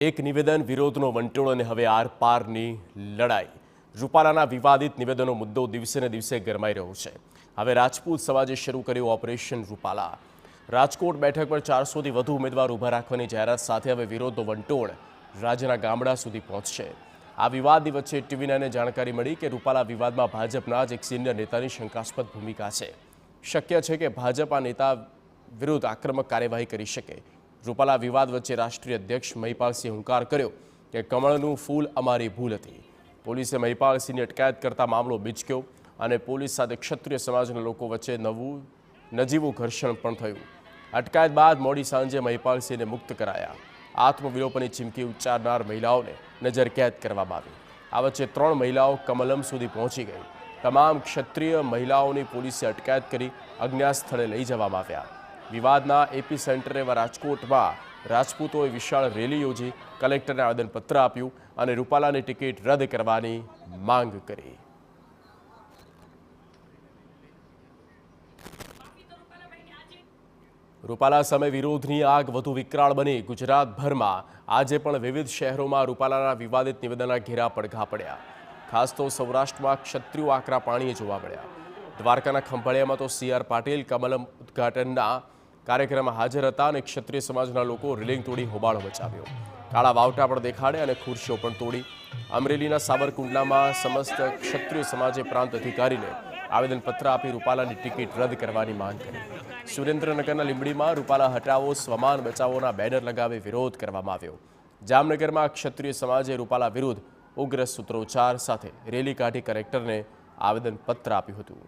એક નિવેદન વિરોધનો વંટોળ અને હવે આરપારની લડાઈ. રૂપાલાના વિવાદિત નિવેદનનો મુદ્દો દિવસે ને દિવસે ગરમાઈ રહ્યો છે. હવે રાજપૂત સમાજે શરૂ કર્યું ઓપરેશન રૂપાલા. રાજકોટ બેઠક પર 400થી વધુ ઉમેદવાર ઊભા રાખવાની જાહેરાત સાથે હવે વિરોધનો વંટોળ રાજ્યના ગામડા સુધી પહોંચશે. આ વિવાદની વચ્ચે ટીવી9ને જાણકારી મળી કે રૂપાલા વિવાદમાં ભાજપના જ એક સિનિયર નેતાની શંકાસ્પદ ભૂમિકા છે. શક્ય છે કે ભાજપ આ નેતા વિરુદ્ધ આક્રમક કાર્યવાહી કરી શકે. રૂપાલા વિવાદ વચ્ચે રાષ્ટ્રીય અધ્યક્ષ મહિપાલસિંહે હુંકાર કર્યો કે કમળનું ફૂલ અમારી ભૂલ હતી. પોલીસે મહિપાલસિંહની અટકાયત કરતા મામલો બીચક્યો અને પોલીસ સાથે ક્ષત્રિય સમાજના લોકો વચ્ચે નજીવું ઘર્ષણ પણ થયું. અટકાયત બાદ મોડી સાંજે મહિપાલસિંહને મુક્ત કરાયા. આત્મવિલોપનની ચીમકી ઉચ્ચારનાર મહિલાઓને નજરકેદ કરવામાં આવી. આ વચ્ચે 3 મહિલાઓ કમલમ સુધી પહોંચી ગઈ. તમામ ક્ષત્રિય મહિલાઓની પોલીસે અટકાયત કરી અજ્ઞાત સ્થળે લઈ જવામાં આવ્યા. વિવાદના એપી સેન્ટર એવા રાજકોટમાં રાજપૂતોએ વિશાળ રેલી યોજી કલેક્ટરને આવેદનપત્ર આપ્યું અને રૂપાલાની ટિકિટ રદ કરવાની માંગ કરી. રૂપાલા સામે વિરોધની આગ વધુ વિકરાળ બની. ગુજરાતભરમાં આજે પણ વિવિધ શહેરોમાં રૂપાલાના વિવાદિત નિવેદનના ઘેરા પડઘા પડ્યા. ખાસ તો સૌરાષ્ટ્રમાં ક્ષત્રિયો આકરા પાણીએ જોવા મળ્યા. દ્વારકાના ખંભાળિયામાં તો CR પાટીલ કમલમ ઉદ્ઘાટનના કાર્યક્રમમાં હાજર હતા અને ક્ષત્રિય સમાજના લોકો રેલિંગ તોડી હોબાળો મચાવ્યો. કાળા વાવટા પણ દેખાડે અને ખુરશીઓ પણ તોડી. અમરેલીના સાવરકુંડલામાં સમસ્ત ક્ષત્રિય સમાજે પ્રાંત અધિકારીને આવેદનપત્ર આપી રૂપાલાની ટિકિટ રદ કરવાની માંગ કરી. સુરેન્દ્રનગરના લીંબડીમાં રૂપાલા હટાવો સ્વમાન બચાવોના બેનર લગાવી વિરોધ કરવામાં આવ્યો. જામનગરમાં ક્ષત્રિય સમાજે રૂપાલા વિરુદ્ધ ઉગ્ર સૂત્રોચ્ચાર સાથે રેલી કાઢી કલેક્ટરને આવેદનપત્ર આપ્યું હતું.